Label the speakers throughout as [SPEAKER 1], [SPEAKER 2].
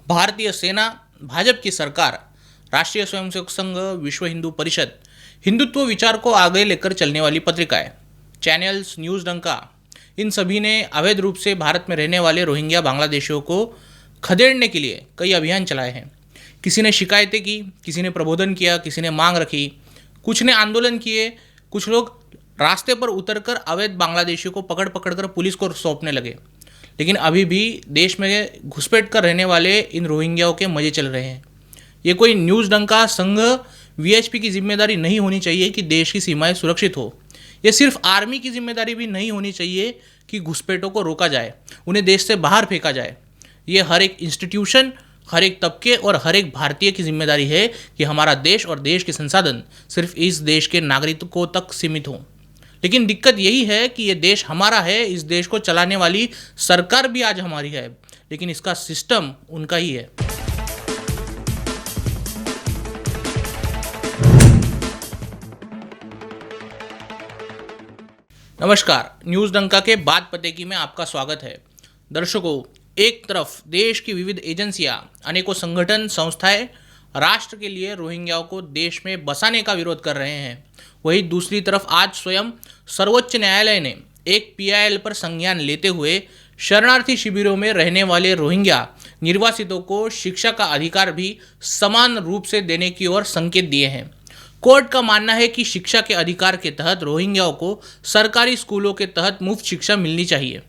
[SPEAKER 1] भारतीय सेना, भाजपा की सरकार, राष्ट्रीय स्वयंसेवक संघ, विश्व हिंदू परिषद, हिंदुत्व विचार को आगे लेकर चलने वाली पत्रिकाएं, चैनल्स, न्यूज़ डंका, इन सभी ने अवैध रूप से भारत में रहने वाले रोहिंग्या बांग्लादेशियों को खदेड़ने के लिए कई अभियान चलाए हैं। किसी ने शिकायतें की, किसी ने प्रबोधन किया, किसी ने मांग रखी, कुछ ने आंदोलन किए, कुछ लोग रास्ते पर उतरकर अवैध बांग्लादेशियों को पकड़ पकड़ कर पुलिस को सौंपने लगे। लेकिन अभी भी देश में घुसपैठ कर रहने वाले इन रोहिंग्याओं के मजे चल रहे हैं। ये कोई न्यूज़ डंका, संघ, वीएचपी की जिम्मेदारी नहीं होनी चाहिए कि देश की सीमाएं सुरक्षित हो। ये सिर्फ आर्मी की जिम्मेदारी भी नहीं होनी चाहिए कि घुसपैठों को रोका जाए, उन्हें देश से बाहर फेंका जाए। ये हर एक इंस्टीट्यूशन, हर एक तबके और हर एक भारतीय की जिम्मेदारी है कि हमारा देश और देश के संसाधन सिर्फ इस देश के नागरिकों तक सीमित हों। लेकिन दिक्कत यही है कि ये देश हमारा है, इस देश को चलाने वाली सरकार भी आज हमारी है, लेकिन इसका सिस्टम उनका ही है। नमस्कार, न्यूज़ डंका के बात पतेकी में आपका स्वागत है। दर्शकों, एक तरफ देश की विविध एजेंसियां, अनेकों संगठन, संस्थाएं राष्ट्र के लिए रोहिंग्याओं को देश में बसाने का विरोध कर रहे हैं, वहीं दूसरी तरफ आज स्वयं सर्वोच्च न्यायालय ने एक पीआईएल पर संज्ञान लेते हुए शरणार्थी शिविरों में रहने वाले रोहिंग्या निर्वासितों को शिक्षा का अधिकार भी समान रूप से देने की ओर संकेत दिए हैं। कोर्ट का मानना है कि शिक्षा के अधिकार के तहत रोहिंग्याओं को सरकारी स्कूलों के तहत मुफ्त शिक्षा मिलनी चाहिए।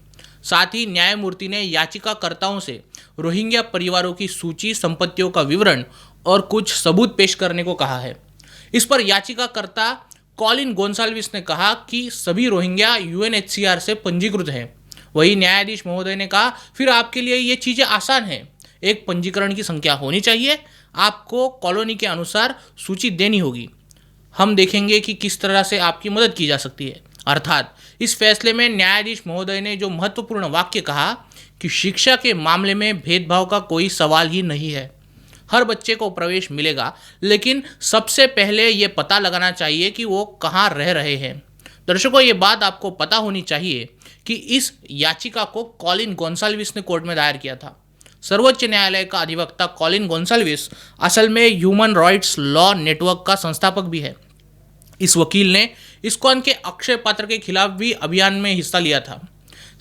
[SPEAKER 1] साथ ही न्यायमूर्ति ने याचिकाकर्ताओं से रोहिंग्या परिवारों की सूची, संपत्तियों का विवरण और कुछ सबूत पेश करने को कहा है। इस पर याचिकाकर्ता कॉलिन गोंसाल्विस ने कहा कि सभी रोहिंग्या यूएनएचसीआर से पंजीकृत हैं। वही न्यायाधीश महोदय ने कहा, फिर आपके लिए ये चीज़ें आसान हैं, एक पंजीकरण की संख्या होनी चाहिए, आपको कॉलोनी के अनुसार सूची देनी होगी, हम देखेंगे कि किस तरह से आपकी मदद की जा सकती है। अर्थात इस फैसले में न्यायाधीश महोदय ने जो महत्वपूर्ण वाक्य कहा कि शिक्षा के मामले में भेदभाव का कोई सवाल ही नहीं है, हर बच्चे को प्रवेश मिलेगा, लेकिन सबसे पहले ये पता लगाना चाहिए कि वो कहाँ रह रहे हैं। दर्शकों, ये बात आपको पता होनी चाहिए कि इस याचिका को कॉलिन गोंसाल्विस ने कोर्ट में दायर किया था। सर्वोच्च न्यायालय का अधिवक्ता कॉलिन गोंसाल्विस असल में ह्यूमन राइट्स लॉ नेटवर्क का संस्थापक भी है। इस वकील ने इस्कॉन के अक्षय पात्र के खिलाफ भी अभियान में हिस्सा लिया था।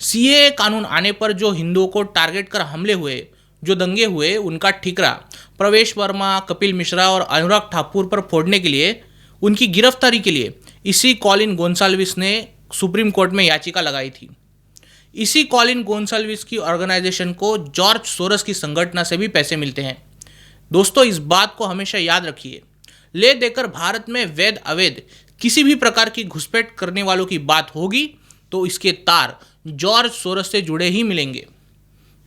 [SPEAKER 1] सीएए कानून आने पर जो हिंदुओं को टारगेट कर हमले हुए, जो दंगे हुए, उनका ठिकरा प्रवेश वर्मा, कपिल मिश्रा और अनुराग ठाकुर पर फोड़ने के लिए, उनकी गिरफ्तारी के लिए इसी कॉलिन गोंसाल्विस ने सुप्रीम कोर्ट में याचिका लगाई थी। इसी कॉलिन गोंसाल्विस की ऑर्गेनाइजेशन को जॉर्ज सोरस की संगठन से भी पैसे मिलते हैं। दोस्तों, इस बात को हमेशा याद रखिए, ले देकर भारत में वैध अवैध किसी भी प्रकार की घुसपैठ करने वालों की बात होगी तो इसके तार जॉर्ज सोरस से जुड़े ही मिलेंगे।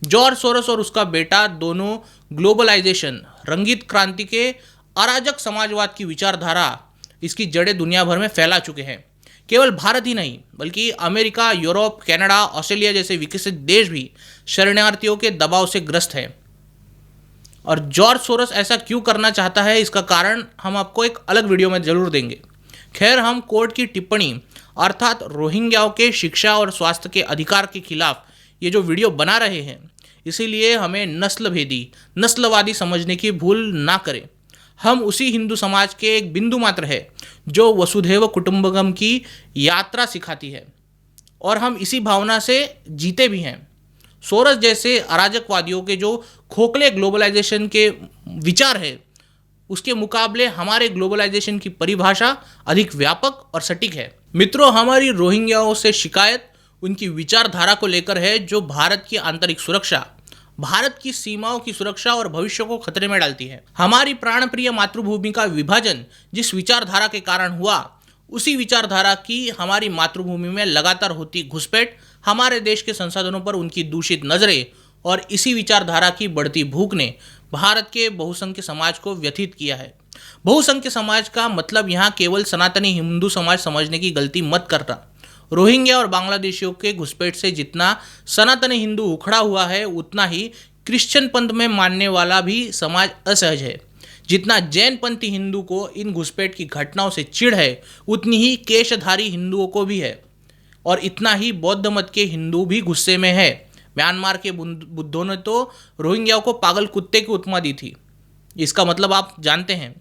[SPEAKER 1] जॉर्ज सोरस और उसका बेटा दोनों ग्लोबलाइजेशन, रंगीत क्रांति के अराजक समाजवाद की विचारधारा, इसकी जड़ें दुनिया भर में फैला चुके हैं। केवल भारत ही नहीं बल्कि अमेरिका, यूरोप, कनाडा, ऑस्ट्रेलिया जैसे विकसित देश भी शरणार्थियों के दबाव से ग्रस्त हैं। और जॉर्ज सोरस ऐसा क्यों करना चाहता है, इसका कारण हम आपको एक अलग वीडियो में जरूर देंगे। खैर, हम कोर्ट की टिप्पणी अर्थात रोहिंग्याओं के शिक्षा और स्वास्थ्य के अधिकार के खिलाफ ये जो वीडियो बना रहे हैं, इसीलिए हमें नस्लभेदी, नस्लवादी समझने की भूल ना करें। हम उसी हिंदू समाज के एक बिंदु मात्र है जो वसुधैव कुटुंबकम की यात्रा सिखाती है, और हम इसी भावना से जीते भी हैं। सोरस जैसे अराजकवादियों के जो खोखले ग्लोबलाइजेशन के विचार है, उसके मुकाबले हमारे ग्लोबलाइजेशन की परिभाषा अधिक व्यापक और सटीक है। मित्रों, हमारी रोहिंग्याओं से शिकायत उनकी विचारधारा को लेकर है जो भारत की आंतरिक सुरक्षा, भारत की सीमाओं की सुरक्षा और भविष्य को खतरे में डालती है। हमारी प्राणप्रिय मातृभूमि का विभाजन जिस विचारधारा के कारण हुआ, उसी विचारधारा की हमारी मातृभूमि में लगातार होती घुसपैठ, हमारे देश के संसाधनों पर उनकी दूषित नज़रें और इसी विचारधारा की बढ़ती भूख ने भारत के बहुसंख्य समाज को व्यथित किया है। बहुसंख्य समाज का मतलब यहाँ केवल सनातनी हिंदू समाज समझने की गलती मत करना। रोहिंग्या और बांग्लादेशियों के घुसपैठ से जितना सनातनी हिंदू उखड़ा हुआ है, उतना ही क्रिश्चियन पंथ में मानने वाला भी समाज असहज है। जितना जैन पंथी हिंदू को इन घुसपैठ की घटनाओं से चिढ़ है, उतनी ही केशधारी हिंदुओं को भी है, और इतना ही बौद्ध मत के हिंदू भी गुस्से में है। म्यांमार के बुद्धों ने तो रोहिंग्याओं को पागल कुत्ते की उपमा दी थी। इसका मतलब आप जानते हैं।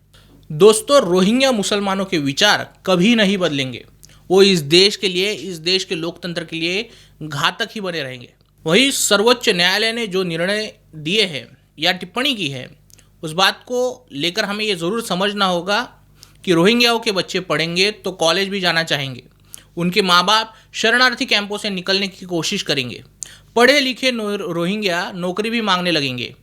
[SPEAKER 1] दोस्तों, रोहिंग्या मुसलमानों के विचार कभी नहीं बदलेंगे। वो इस देश के लिए, इस देश के लोकतंत्र के लिए घातक ही बने रहेंगे। वही सर्वोच्च न्यायालय ने जो निर्णय दिए हैं या टिप्पणी की है, उस बात को लेकर हमें ये ज़रूर समझना होगा कि रोहिंग्याओं के बच्चे पढ़ेंगे तो कॉलेज भी जाना चाहेंगे। उनके माँ बाप शरणार्थी कैंपों से निकलने की कोशिश करेंगे। पढ़े लिखे रोहिंग्या नौकरी भी मांगने लगेंगे।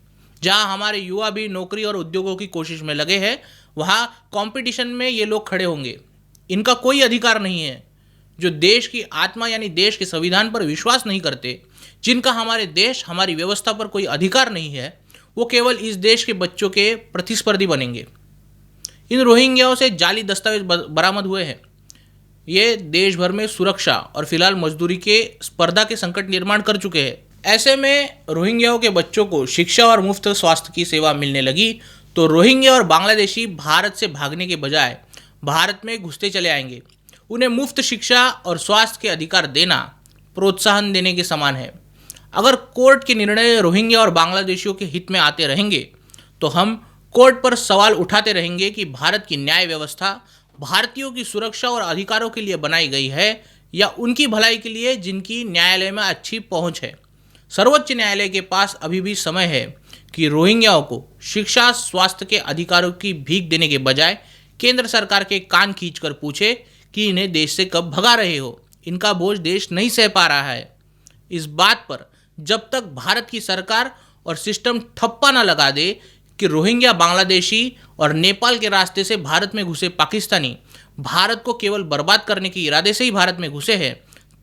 [SPEAKER 1] जहाँ हमारे युवा भी नौकरी और उद्योगों की कोशिश में लगे हैं, वहाँ कंपटीशन में ये लोग खड़े होंगे। इनका कोई अधिकार नहीं है। जो देश की आत्मा यानी देश के संविधान पर विश्वास नहीं करते, जिनका हमारे देश, हमारी व्यवस्था पर कोई अधिकार नहीं है, वो केवल इस देश के बच्चों के प्रतिस्पर्धी बनेंगे। इन रोहिंग्याओं से जाली दस्तावेज बरामद हुए हैं। ये देश भर में सुरक्षा और फिलहाल मजदूरी के स्पर्धा के संकट निर्माण कर चुके हैं। ऐसे में रोहिंग्याओं के बच्चों को शिक्षा और मुफ्त स्वास्थ्य की सेवा मिलने लगी तो रोहिंग्या और बांग्लादेशी भारत से भागने के बजाय भारत में घुसते चले आएंगे। उन्हें मुफ्त शिक्षा और स्वास्थ्य के अधिकार देना प्रोत्साहन देने के समान है। अगर कोर्ट के निर्णय रोहिंग्या और बांग्लादेशियों के हित में आते रहेंगे तो हम कोर्ट पर सवाल उठाते रहेंगे कि भारत की न्याय व्यवस्था भारतीयों की सुरक्षा और अधिकारों के लिए बनाई गई है या उनकी भलाई के लिए जिनकी न्यायालय में अच्छी पहुंच है। सर्वोच्च न्यायालय के पास अभी भी समय है कि रोहिंग्याओं को शिक्षा, स्वास्थ्य के अधिकारों की भीख देने के बजाय केंद्र सरकार के कान खींचकर पूछे कि इन्हें देश से कब भगा रहे हो। इनका बोझ देश नहीं सह पा रहा है। इस बात पर जब तक भारत की सरकार और सिस्टम ठप्पा न लगा दे कि रोहिंग्या बांग्लादेशी और नेपाल के रास्ते से भारत में घुसे पाकिस्तानी भारत को केवल बर्बाद करने के इरादे से ही भारत में घुसे हैं,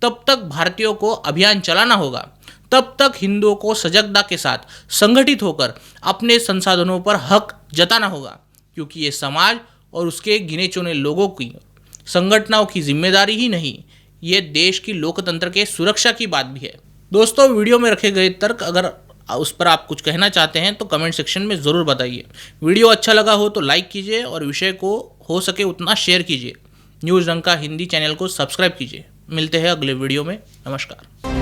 [SPEAKER 1] तब तक भारतीयों को अभियान चलाना होगा। तब तक हिंदुओं को सजगता के साथ संगठित होकर अपने संसाधनों पर हक जताना होगा, क्योंकि ये समाज और उसके गिने चुने लोगों की संगठनों की जिम्मेदारी ही नहीं, ये देश की लोकतंत्र के सुरक्षा की बात भी है। दोस्तों, वीडियो में रखे गए तर्क अगर उस पर आप कुछ कहना चाहते हैं तो कमेंट सेक्शन में ज़रूर बताइए। वीडियो अच्छा लगा हो तो लाइक कीजिए और विषय को हो सके उतना शेयर कीजिए। न्यूज़ डंका हिंदी चैनल को सब्सक्राइब कीजिए। मिलते हैं अगले वीडियो में। नमस्कार।